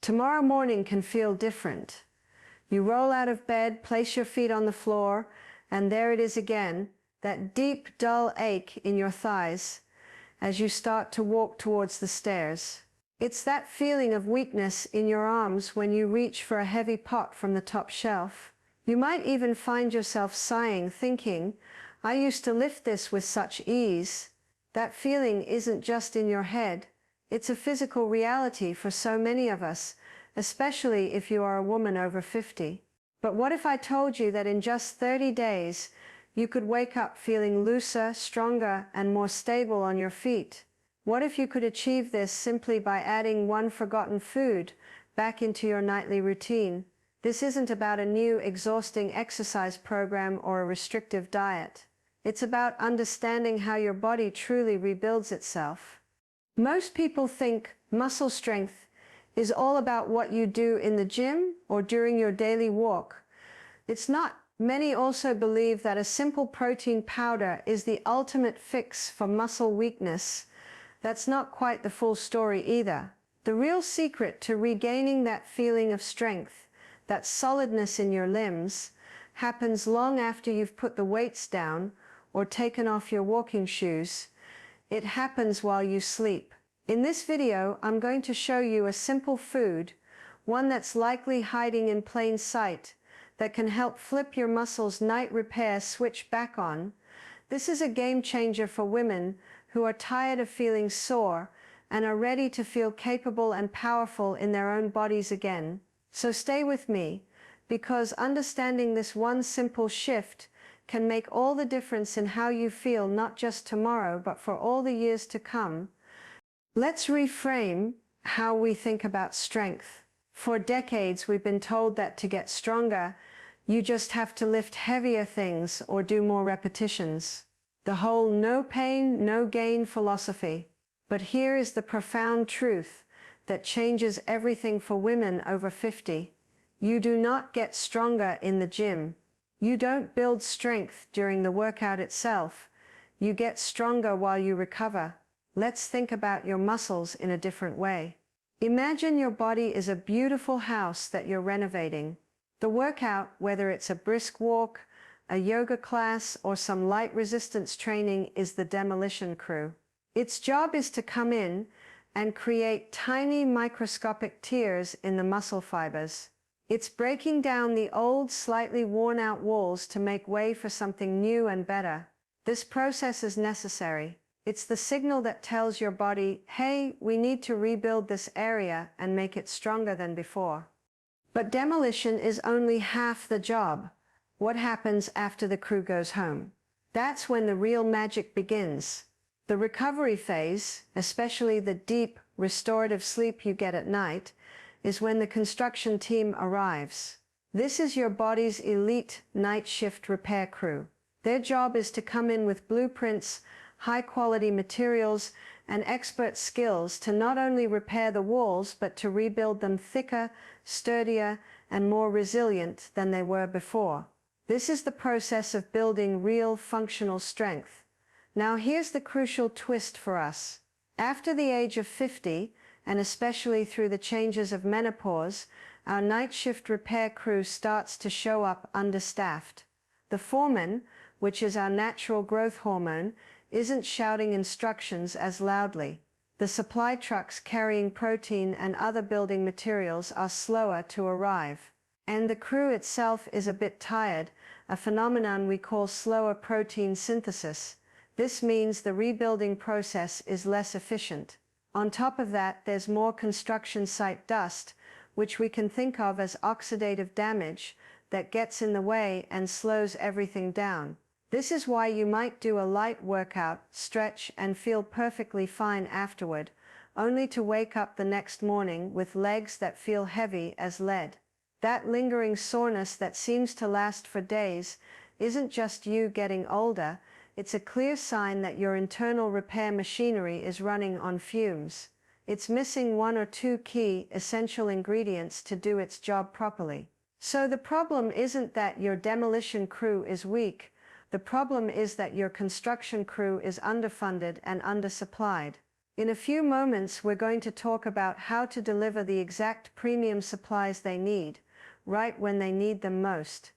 Tomorrow morning can feel different. You roll out of bed, place your feet on the floor, and there it is again, that deep, dull ache in your thighs as you start to walk towards the stairs. It's that feeling of weakness in your arms when you reach for a heavy pot from the top shelf. You might even find yourself sighing, thinking, "I used to lift this with such ease." That feeling isn't just in your head. It's a physical reality for so many of us, especially if you are a woman over 50. But what if I told you that in just 30 days, you could wake up feeling looser, stronger, and more stable on your feet? What if you could achieve this simply by adding one forgotten food back into your nightly routine? This isn't about a new, exhausting exercise program or a restrictive diet. It's about understanding how your body truly rebuilds itself. Most people think muscle strength is all about what you do in the gym or during your daily walk. It's not. Many also believe that a simple protein powder is the ultimate fix for muscle weakness. That's not quite the full story either. The real secret to regaining that feeling of strength, that solidness in your limbs, happens long after you've put the weights down or taken off your walking shoes. It happens while you sleep. In this video, I'm going to show you a simple food, one that's likely hiding in plain sight, that can help flip your muscles' night repair switch back on. This is a game changer for women who are tired of feeling sore and are ready to feel capable and powerful in their own bodies again. So stay with me, because understanding this one simple shift can make all the difference in how you feel, not just tomorrow, but for all the years to come. Let's reframe how we think about strength. For decades, we've been told that to get stronger, you just have to lift heavier things or do more repetitions. The whole no pain, no gain philosophy. But here is the profound truth that changes everything for women over 50. You do not get stronger in the gym. You don't build strength during the workout itself. You get stronger while you recover. Let's think about your muscles in a different way. Imagine your body is a beautiful house that you're renovating. The workout, whether it's a brisk walk, a yoga class, or some light resistance training, is the demolition crew. Its job is to come in and create tiny microscopic tears in the muscle fibers. It's breaking down the old, slightly worn-out walls to make way for something new and better. This process is necessary. It's the signal that tells your body, hey, we need to rebuild this area and make it stronger than before. But demolition is only half the job. What happens after the crew goes home? That's when the real magic begins. The recovery phase, especially the deep, restorative sleep you get at night, is when the construction team arrives. This is your body's elite night shift repair crew. Their job is to come in with blueprints, high-quality materials, and expert skills to not only repair the walls, but to rebuild them thicker, sturdier, and more resilient than they were before. This is the process of building real functional strength. Now here's the crucial twist for us. After the age of 50, and especially through the changes of menopause, our night shift repair crew starts to show up understaffed. The foreman, which is our natural growth hormone, isn't shouting instructions as loudly. The supply trucks carrying protein and other building materials are slower to arrive. And the crew itself is a bit tired, a phenomenon we call slower protein synthesis. This means the rebuilding process is less efficient. On top of that, there's more construction site dust, which we can think of as oxidative damage, that gets in the way and slows everything down. This is why you might do a light workout, stretch, and feel perfectly fine afterward, only to wake up the next morning with legs that feel heavy as lead. That lingering soreness that seems to last for days isn't just you getting older. It's a clear sign that your internal repair machinery is running on fumes. It's missing one or two key, essential ingredients to do its job properly. So the problem isn't that your demolition crew is weak. The problem is that your construction crew is underfunded and undersupplied. In a few moments, we're going to talk about how to deliver the exact premium supplies they need, right when they need them most.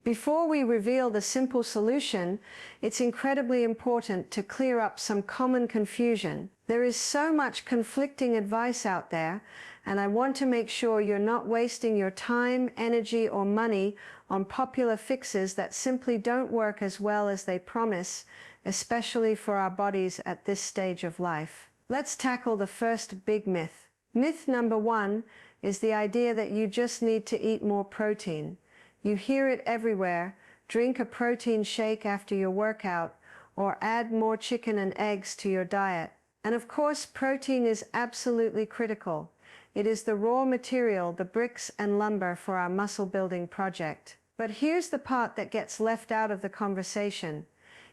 Before we reveal the simple solution, it's incredibly important to clear up some common confusion. There is so much conflicting advice out there, and I want to make sure you're not wasting your time, energy, or money on popular fixes that simply don't work as well as they promise, especially for our bodies at this stage of life. Let's tackle the first big myth. Myth number 1 is the idea that you just need to eat more protein. You hear it everywhere: drink a protein shake after your workout, or add more chicken and eggs to your diet. And of course, protein is absolutely critical. It is the raw material, the bricks and lumber for our muscle building project. But here's the part that gets left out of the conversation.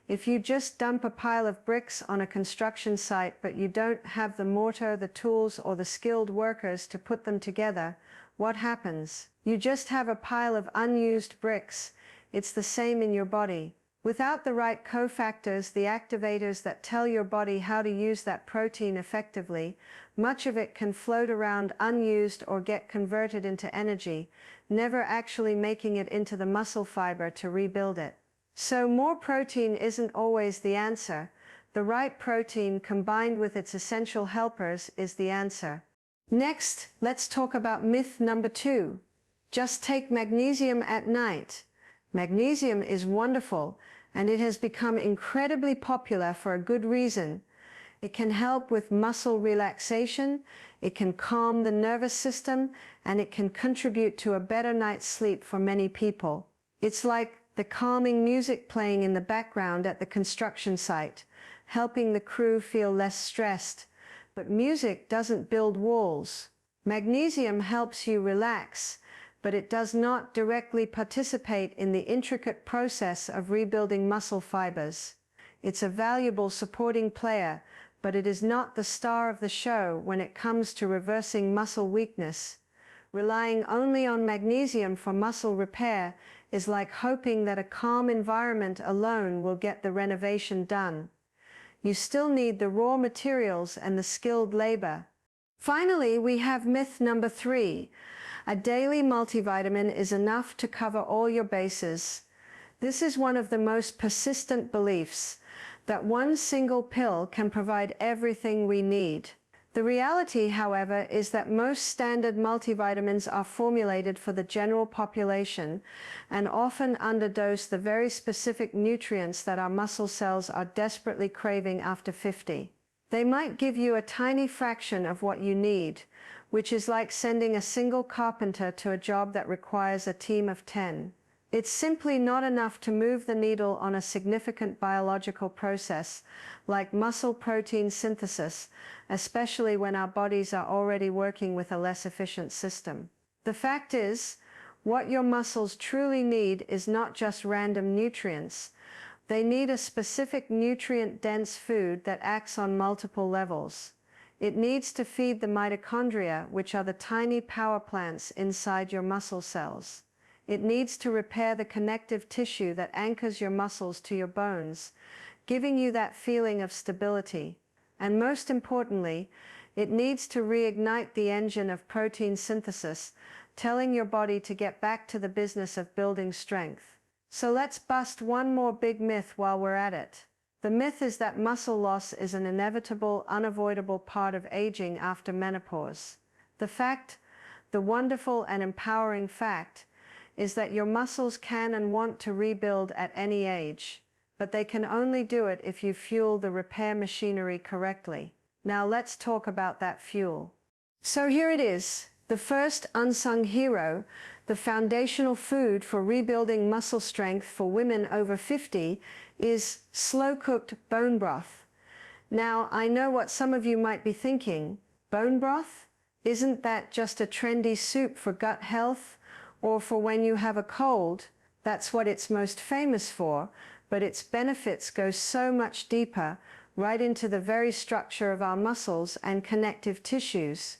If you just dump a pile of bricks on a construction site, but you don't have the mortar, the tools, or the skilled workers to put them together, what happens? You just have a pile of unused bricks. It's the same in your body. Without the right cofactors, the activators that tell your body how to use that protein effectively, much of it can float around unused or get converted into energy, never actually making it into the muscle fiber to rebuild it. So more protein isn't always the answer. The right protein combined with its essential helpers is the answer. Next, let's talk about myth number 2. Just take magnesium at night. Magnesium is wonderful, and it has become incredibly popular for a good reason. It can help with muscle relaxation, it can calm the nervous system, and it can contribute to a better night's sleep for many people. It's like the calming music playing in the background at the construction site, helping the crew feel less stressed. But music doesn't build walls. Magnesium helps you relax, but it does not directly participate in the intricate process of rebuilding muscle fibers. It's a valuable supporting player, but it is not the star of the show when it comes to reversing muscle weakness. Relying only on magnesium for muscle repair is like hoping that a calm environment alone will get the renovation done. You still need the raw materials and the skilled labor. Finally, we have myth number 3. A daily multivitamin is enough to cover all your bases. This is one of the most persistent beliefs, that one single pill can provide everything we need. The reality, however, is that most standard multivitamins are formulated for the general population and often underdose the very specific nutrients that our muscle cells are desperately craving after 50. They might give you a tiny fraction of what you need, which is like sending a single carpenter to a job that requires a team of 10. It's simply not enough to move the needle on a significant biological process like muscle protein synthesis, especially when our bodies are already working with a less efficient system. The fact is, what your muscles truly need is not just random nutrients. They need a specific nutrient-dense food that acts on multiple levels. It needs to feed the mitochondria, which are the tiny power plants inside your muscle cells. It needs to repair the connective tissue that anchors your muscles to your bones, giving you that feeling of stability. And most importantly, it needs to reignite the engine of protein synthesis, telling your body to get back to the business of building strength. So let's bust one more big myth while we're at it. The myth is that muscle loss is an inevitable, unavoidable part of aging after menopause. The wonderful and empowering fact, is that your muscles can and want to rebuild at any age, but they can only do it if you fuel the repair machinery correctly. Now let's talk about that fuel. So here it is, the first unsung hero, the foundational food for rebuilding muscle strength for women over 50 is slow-cooked bone broth. Now, I know what some of you might be thinking. Bone broth? Isn't that just a trendy soup for gut health? Or for when you have a cold? That's what it's most famous for, but its benefits go so much deeper, right into the very structure of our muscles and connective tissues.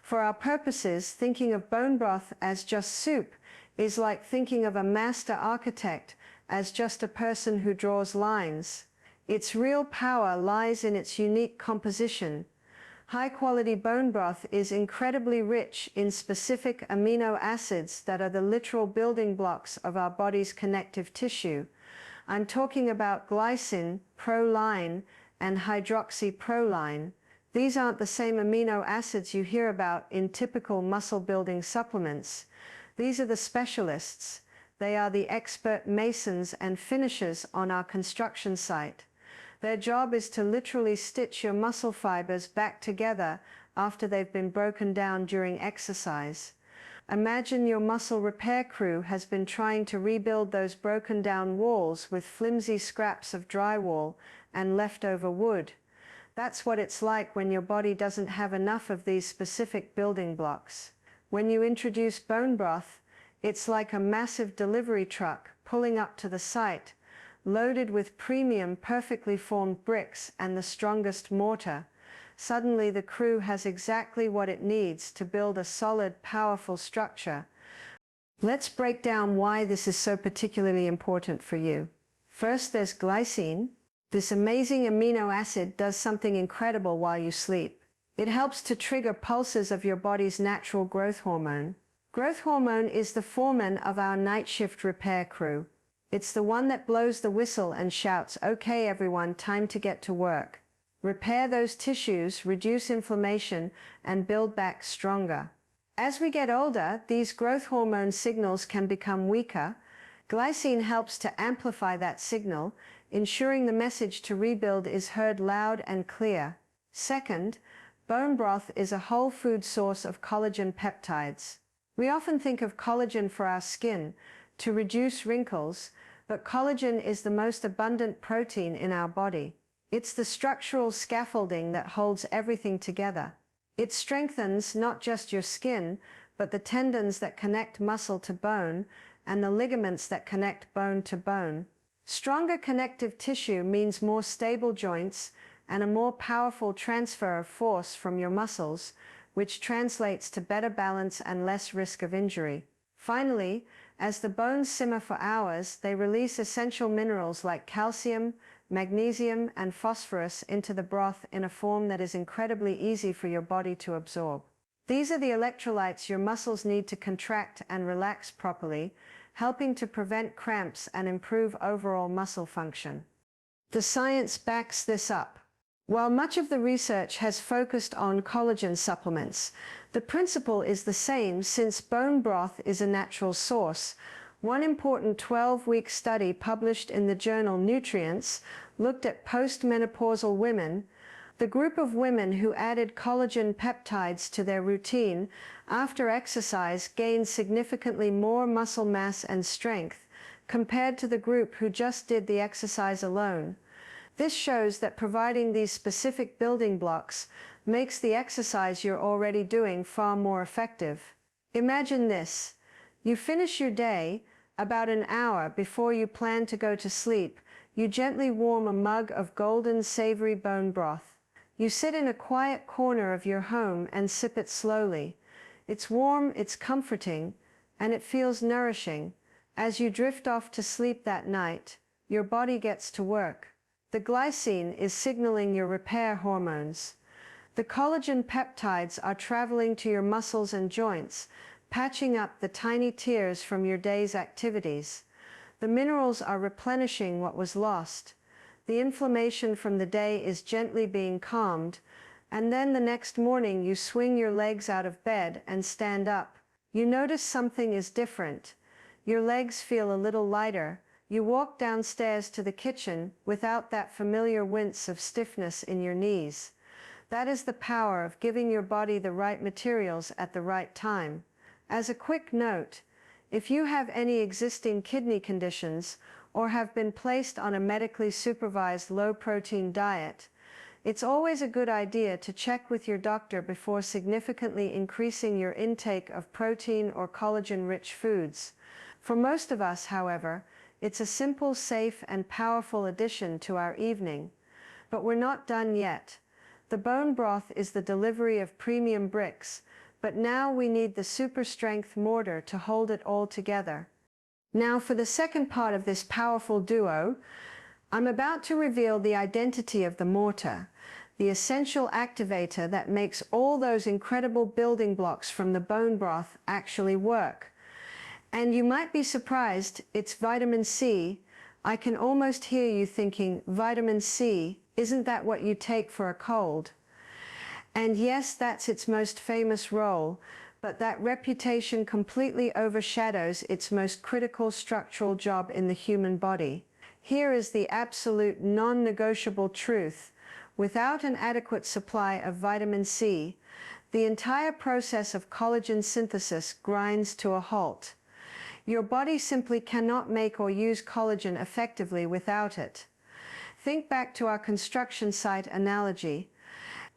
For our purposes, thinking of bone broth as just soup is like thinking of a master architect as just a person who draws lines. Its real power lies in its unique composition. High-quality bone broth is incredibly rich in specific amino acids that are the literal building blocks of our body's connective tissue. I'm talking about glycine, proline, and hydroxyproline. These aren't the same amino acids you hear about in typical muscle-building supplements. These are the specialists. They are the expert masons and finishers on our construction site. Their job is to literally stitch your muscle fibers back together after they've been broken down during exercise. Imagine your muscle repair crew has been trying to rebuild those broken down walls with flimsy scraps of drywall and leftover wood. That's what it's like when your body doesn't have enough of these specific building blocks. When you introduce bone broth, it's like a massive delivery truck pulling up to the site, loaded with premium, perfectly formed bricks and the strongest mortar. Suddenly the crew has exactly what it needs to build a solid, powerful structure. Let's break down why this is so particularly important for you. First, there's glycine. This amazing amino acid does something incredible while you sleep. It helps to trigger pulses of your body's natural growth hormone. Growth hormone is the foreman of our night shift repair crew. It's the one that blows the whistle and shouts, "Okay, everyone, time to get to work." Repair those tissues, reduce inflammation, and build back stronger. As we get older, these growth hormone signals can become weaker. Glycine helps to amplify that signal, ensuring the message to rebuild is heard loud and clear. Second, bone broth is a whole food source of collagen peptides. We often think of collagen for our skin, to reduce wrinkles, but collagen is the most abundant protein in our body. It's the structural scaffolding that holds everything together. It strengthens not just your skin, but the tendons that connect muscle to bone and the ligaments that connect bone to bone. Stronger connective tissue means more stable joints and a more powerful transfer of force from your muscles, which translates to better balance and less risk of injury. Finally, as the bones simmer for hours, they release essential minerals like calcium, magnesium, and phosphorus into the broth in a form that is incredibly easy for your body to absorb. These are the electrolytes your muscles need to contract and relax properly, helping to prevent cramps and improve overall muscle function. The science backs this up. While much of the research has focused on collagen supplements, the principle is the same since bone broth is a natural source. One important 12-week study published in the journal Nutrients looked at postmenopausal women. The group of women who added collagen peptides to their routine after exercise gained significantly more muscle mass and strength compared to the group who just did the exercise alone. This shows that providing these specific building blocks makes the exercise you're already doing far more effective. Imagine this. You finish your day. About an hour before you plan to go to sleep, you gently warm a mug of golden, savory bone broth. You sit in a quiet corner of your home and sip it slowly. It's warm, it's comforting, and it feels nourishing. As you drift off to sleep that night, your body gets to work. The glycine is signaling your repair hormones. The collagen peptides are traveling to your muscles and joints, patching up the tiny tears from your day's activities. The minerals are replenishing what was lost. The inflammation from the day is gently being calmed, and then the next morning you swing your legs out of bed and stand up. You notice something is different. Your legs feel a little lighter. You walk downstairs to the kitchen without that familiar wince of stiffness in your knees. That is the power of giving your body the right materials at the right time. As a quick note, if you have any existing kidney conditions or have been placed on a medically supervised low-protein diet, it's always a good idea to check with your doctor before significantly increasing your intake of protein or collagen-rich foods. For most of us, however, it's a simple, safe, and powerful addition to our evening. But we're not done yet. The bone broth is the delivery of premium bricks, but now we need the super strength mortar to hold it all together. Now for the second part of this powerful duo, I'm about to reveal the identity of the mortar. the essential activator that makes all those incredible building blocks from the bone broth actually work. And you might be surprised, it's vitamin C. I can almost hear you thinking, vitamin C, isn't that what you take for a cold? And yes, that's its most famous role, but that reputation completely overshadows its most critical structural job in the human body. Here is the absolute non-negotiable truth. Without an adequate supply of vitamin C, the entire process of collagen synthesis grinds to a halt. Your body simply cannot make or use collagen effectively without it. Think back to our construction site analogy.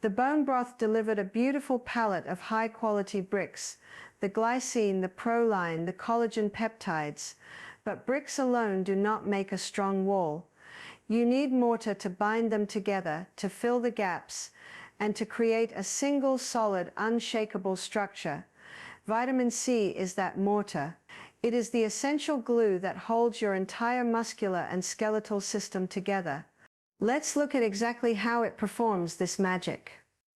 The bone broth delivered a beautiful palette of high-quality bricks, the glycine, the proline, the collagen peptides. But bricks alone do not make a strong wall. You need mortar to bind them together, to fill the gaps, and to create a single solid, unshakable structure. Vitamin C is that mortar. It is the essential glue that holds your entire muscular and skeletal system together. Let's look at exactly how it performs this magic.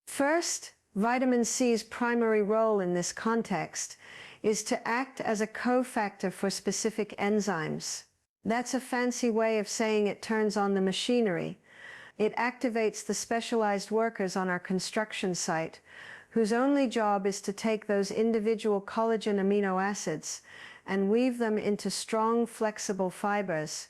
First, vitamin C's primary role in this context is to act as a cofactor for specific enzymes. That's a fancy way of saying it turns on the machinery. It activates the specialized workers on our construction site, whose only job is to take those individual collagen amino acids and weave them into strong, flexible fibers.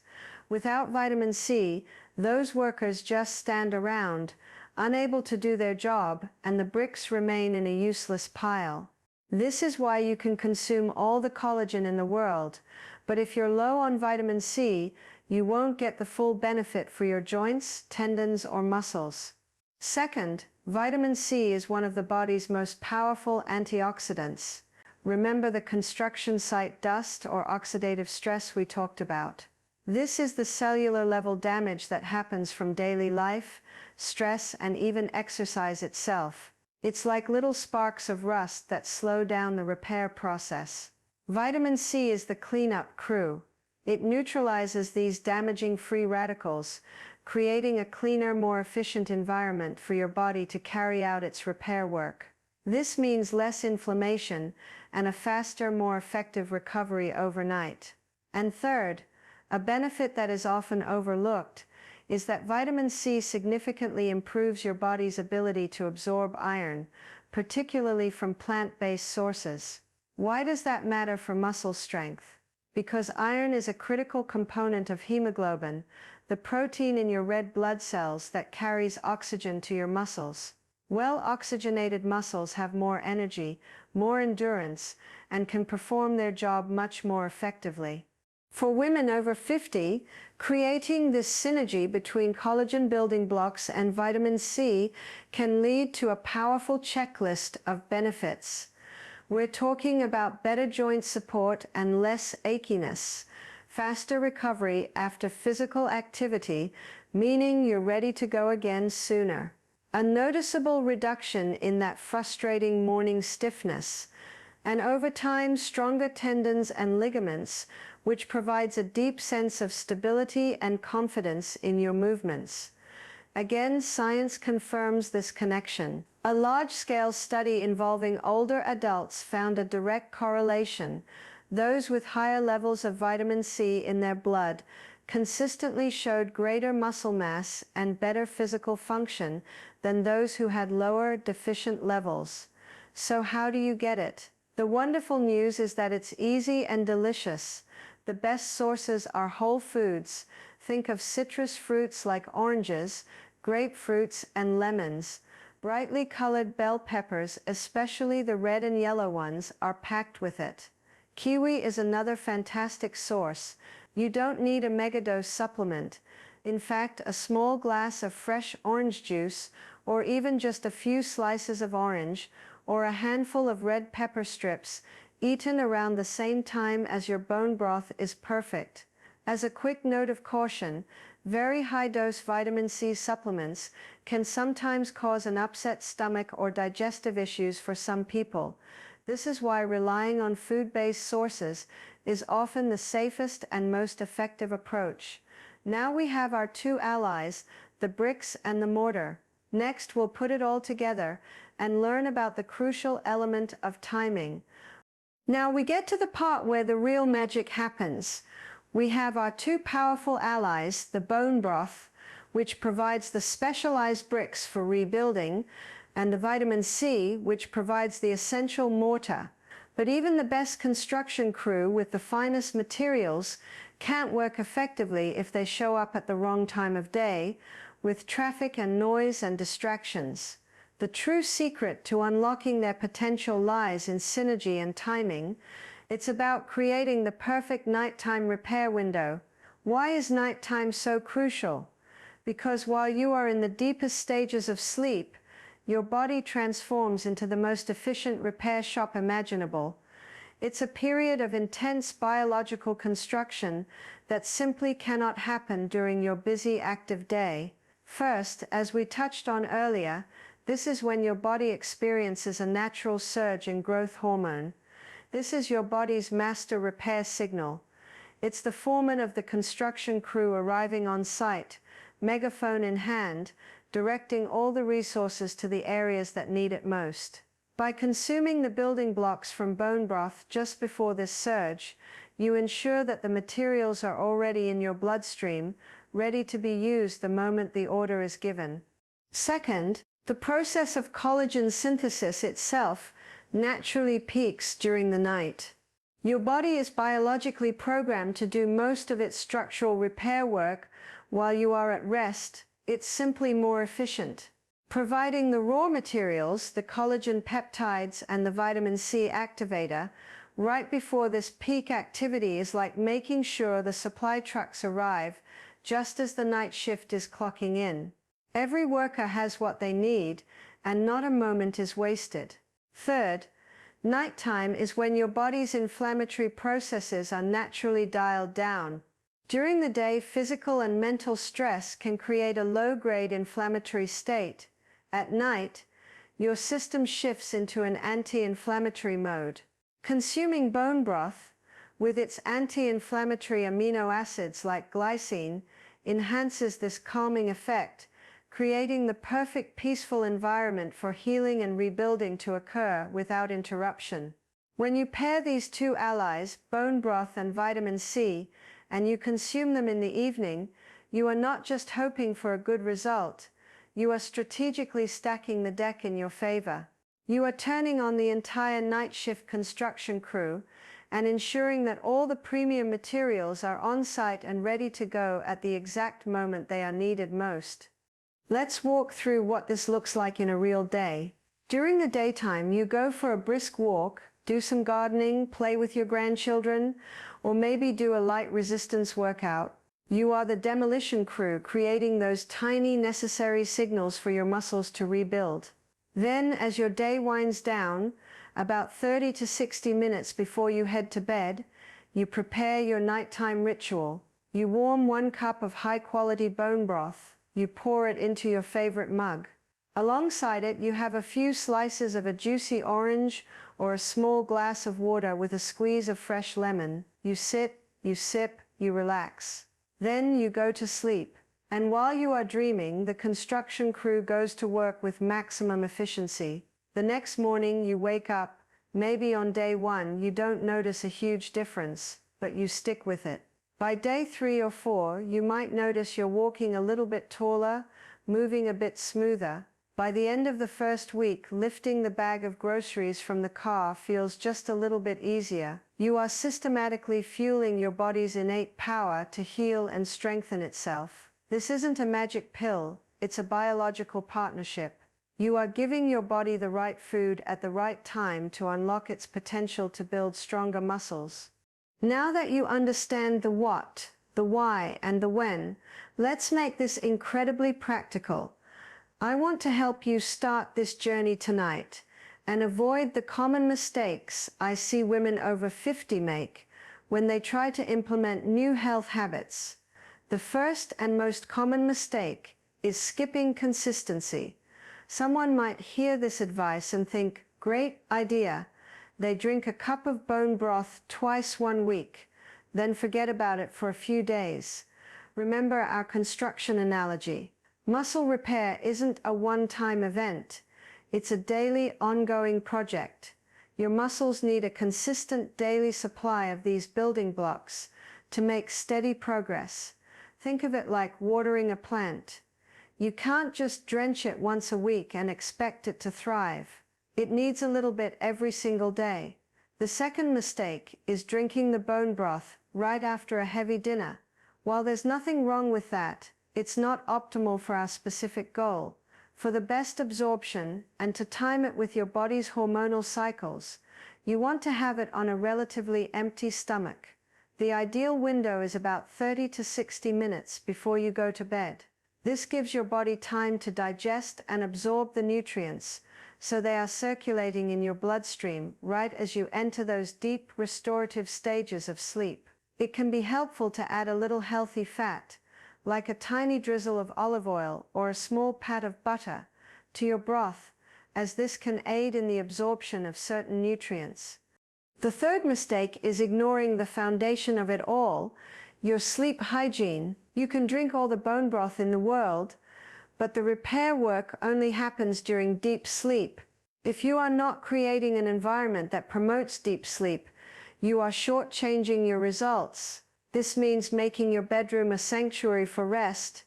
Without vitamin C, those workers just stand around, unable to do their job, and the bricks remain in a useless pile. This is why you can consume all the collagen in the world, but if you're low on vitamin C, you won't get the full benefit for your joints, tendons, or muscles. Second, vitamin C is one of the body's most powerful antioxidants. Remember the construction site dust or oxidative stress we talked about? This is the cellular level damage that happens from daily life, stress, and even exercise itself. It's like little sparks of rust that slow down the repair process. Vitamin C is the cleanup crew. It neutralizes these damaging free radicals, creating a cleaner, more efficient environment for your body to carry out its repair work. This means less inflammation and a faster, more effective recovery overnight. And third, a benefit that is often overlooked is that vitamin C significantly improves your body's ability to absorb iron, particularly from plant-based sources. Why does that matter for muscle strength? Because iron is a critical component of hemoglobin, the protein in your red blood cells that carries oxygen to your muscles. Well-oxygenated muscles have more energy, more endurance, and can perform their job much more effectively. For women over 50, creating this synergy between collagen building blocks and vitamin C can lead to a powerful checklist of benefits. We're talking about better joint support and less achiness, faster recovery after physical activity, meaning you're ready to go again sooner. A noticeable reduction in that frustrating morning stiffness, and over time stronger tendons and ligaments, which provides a deep sense of stability and confidence in your movements. Again, science confirms this connection. A large-scale study involving older adults found a direct correlation. Those with higher levels of vitamin C in their blood consistently showed greater muscle mass and better physical function than those who had lower, deficient levels. So how do you get it? The wonderful news is that it's easy and delicious. The best sources are whole foods. Think of citrus fruits like oranges, grapefruits, and lemons. Brightly colored bell peppers, especially the red and yellow ones, are packed with it. Kiwi is another fantastic source. You don't need a megadose supplement. In fact, a small glass of fresh orange juice, or even just a few slices of orange, or a handful of red pepper strips, eaten around the same time as your bone broth is perfect. As a quick note of caution, very high-dose vitamin C supplements can sometimes cause an upset stomach or digestive issues for some people. This is why relying on food-based sources is often the safest and most effective approach. Now we have our two allies, the bricks and the mortar. Next, we'll put it all together and learn about the crucial element of timing. Now we get to the part where the real magic happens. We have our two powerful allies, the bone broth, which provides the specialized bricks for rebuilding, and the vitamin C, which provides the essential mortar. But even the best construction crew with the finest materials can't work effectively if they show up at the wrong time of day, with traffic and noise and distractions. The true secret to unlocking their potential lies in synergy and timing. It's about creating the perfect nighttime repair window. Why is nighttime so crucial? Because while you are in the deepest stages of sleep, your body transforms into the most efficient repair shop imaginable. It's a period of intense biological construction that simply cannot happen during your busy, active day. First, as we touched on earlier, this is when your body experiences a natural surge in growth hormone. This is your body's master repair signal. It's the foreman of the construction crew arriving on site, megaphone in hand, directing all the resources to the areas that need it most. By consuming the building blocks from bone broth just before this surge, you ensure that the materials are already in your bloodstream, ready to be used the moment the order is given. Second, the process of collagen synthesis itself naturally peaks during the night. Your body is biologically programmed to do most of its structural repair work while you are at rest. It's simply more efficient. Providing the raw materials, the collagen peptides and the vitamin C activator, right before this peak activity is like making sure the supply trucks arrive just as the night shift is clocking in. Every worker has what they need, and not a moment is wasted. Third, nighttime is when your body's inflammatory processes are naturally dialed down. During the day, physical and mental stress can create a low-grade inflammatory state. At night, your system shifts into an anti-inflammatory mode. Consuming bone broth, with its anti-inflammatory amino acids like glycine, enhances this calming effect, creating the perfect peaceful environment for healing and rebuilding to occur without interruption. When you pair these two allies, bone broth and vitamin C, and you consume them in the evening, you are not just hoping for a good result, you are strategically stacking the deck in your favor. You are turning on the entire night shift construction crew and ensuring that all the premium materials are on site and ready to go at the exact moment they are needed most. Let's walk through what this looks like in a real day. During the daytime, you go for a brisk walk, do some gardening, play with your grandchildren, or maybe do a light resistance workout. You are the demolition crew creating those tiny necessary signals for your muscles to rebuild. Then, as your day winds down, about 30 to 60 minutes before you head to bed, you prepare your nighttime ritual. You warm 1 cup of high-quality bone broth. You pour it into your favorite mug. Alongside it, you have a few slices of a juicy orange or a small glass of water with a squeeze of fresh lemon. You sit, you sip, you relax. Then you go to sleep. And while you are dreaming, the construction crew goes to work with maximum efficiency. The next morning you wake up. Maybe on day 1 you don't notice a huge difference, but you stick with it. By day 3 or 4, you might notice you're walking a little bit taller, moving a bit smoother. By the end of the first week, lifting the bag of groceries from the car feels just a little bit easier. You are systematically fueling your body's innate power to heal and strengthen itself. This isn't a magic pill, it's a biological partnership. You are giving your body the right food at the right time to unlock its potential to build stronger muscles. Now that you understand the what, the why, and the when, let's make this incredibly practical. I want to help you start this journey tonight and avoid the common mistakes I see women over 50 make when they try to implement new health habits. The first and most common mistake is skipping consistency. Someone might hear this advice and think, great idea. They drink a cup of bone broth twice 1 week, then forget about it for a few days. Remember our construction analogy. Muscle repair isn't a one-time event. It's a daily, ongoing project. Your muscles need a consistent daily supply of these building blocks to make steady progress. Think of it like watering a plant. You can't just drench it once a week and expect it to thrive. It needs a little bit every single day. The second mistake is drinking the bone broth right after a heavy dinner. While there's nothing wrong with that, it's not optimal for our specific goal. For the best absorption and to time it with your body's hormonal cycles, you want to have it on a relatively empty stomach. The ideal window is about 30 to 60 minutes before you go to bed. This gives your body time to digest and absorb the nutrients, so they are circulating in your bloodstream right as you enter those deep restorative stages of sleep. It can be helpful to add a little healthy fat, like a tiny drizzle of olive oil or a small pat of butter, to your broth, as this can aid in the absorption of certain nutrients. The third mistake is ignoring the foundation of it all, your sleep hygiene. You can drink all the bone broth in the world, but the repair work only happens during deep sleep. If you are not creating an environment that promotes deep sleep, you are shortchanging your results. This means making your bedroom a sanctuary for rest.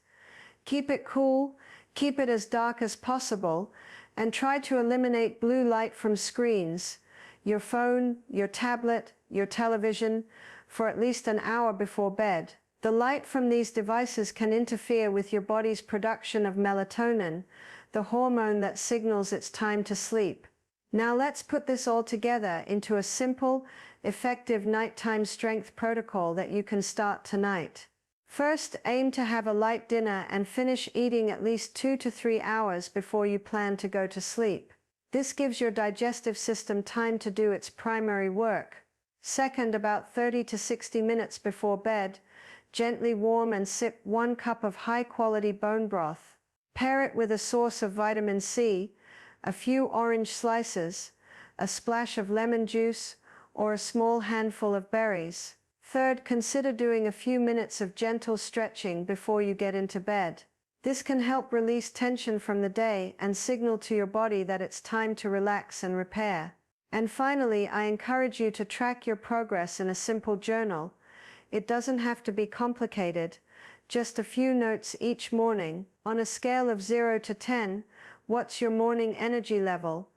Keep it cool, keep it as dark as possible, and try to eliminate blue light from screens, your phone, your tablet, your television, for at least an hour before bed. The light from these devices can interfere with your body's production of melatonin, the hormone that signals it's time to sleep. Now let's put this all together into a simple, effective nighttime strength protocol that you can start tonight. First, aim to have a light dinner and finish eating at least 2 to 3 hours before you plan to go to sleep. This gives your digestive system time to do its primary work. Second, about 30 to 60 minutes before bed, gently warm and sip 1 cup of high-quality bone broth. Pair it with a source of vitamin C, a few orange slices, a splash of lemon juice, or a small handful of berries. Third, consider doing a few minutes of gentle stretching before you get into bed. This can help release tension from the day and signal to your body that it's time to relax and repair. And finally, I encourage you to track your progress in a simple journal. It doesn't have to be complicated, just a few notes each morning. On a scale of 0 to 10, what's your morning energy level?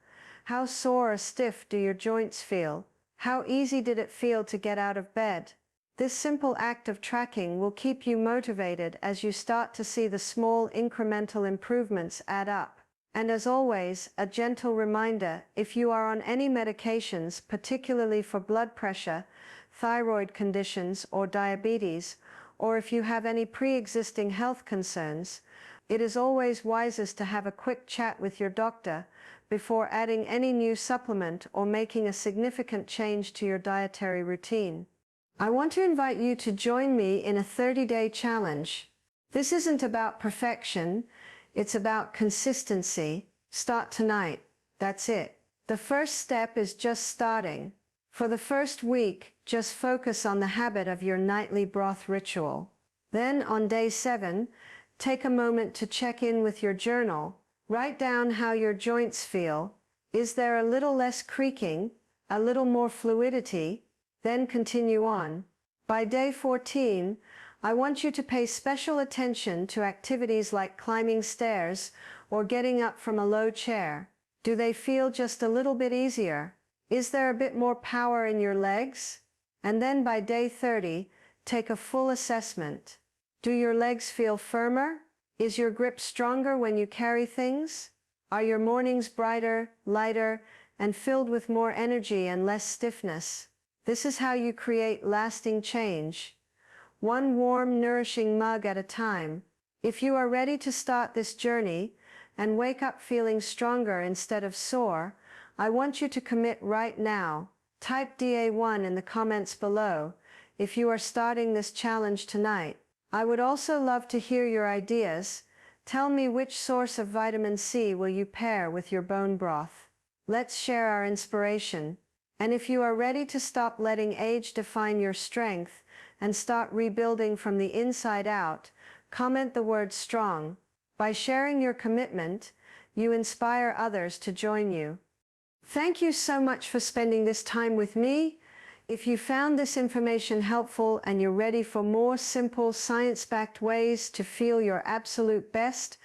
How sore or stiff do your joints feel? How easy did it feel to get out of bed? This simple act of tracking will keep you motivated as you start to see the small incremental improvements add up. And as always, a gentle reminder, if you are on any medications, particularly for blood pressure, thyroid conditions, or diabetes, or if you have any pre-existing health concerns, it is always wisest to have a quick chat with your doctor before adding any new supplement or making a significant change to your dietary routine. I want to invite you to join me in a 30-day challenge. This isn't about perfection, it's about consistency. Start tonight. That's it. The first step is just starting. For the first week, just focus on the habit of your nightly broth ritual. Then, on day 7, take a moment to check in with your journal. Write down how your joints feel. Is there a little less creaking? A little more fluidity? Then continue on. By day 14, I want you to pay special attention to activities like climbing stairs or getting up from a low chair. Do they feel just a little bit easier? Is there a bit more power in your legs? And then by day 30, take a full assessment. Do your legs feel firmer? Is your grip stronger when you carry things? Are your mornings brighter, lighter, and filled with more energy and less stiffness? This is how you create lasting change. One warm, nourishing mug at a time. If you are ready to start this journey and wake up feeling stronger instead of sore, I want you to commit right now. Type DA1 in the comments below if you are starting this challenge tonight. I would also love to hear your ideas. Tell me which source of vitamin C will you pair with your bone broth. Let's share our inspiration. And if you are ready to stop letting age define your strength and start rebuilding from the inside out, comment the word strong. By sharing your commitment, you inspire others to join you. Thank you so much for spending this time with me. If you found this information helpful and you're ready for more simple science-backed ways to feel your absolute best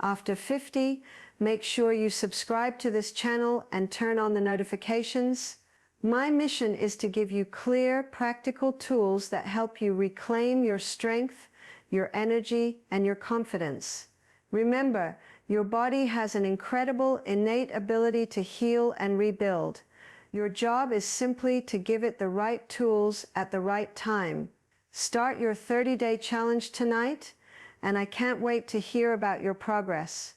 after 50, make sure you subscribe to this channel and turn on the notifications. My mission is to give you clear, practical tools that help you reclaim your strength, your energy, and your confidence. Remember, your body has an incredible innate ability to heal and rebuild. Your job is simply to give it the right tools at the right time. Start your 30-day challenge tonight, and I can't wait to hear about your progress.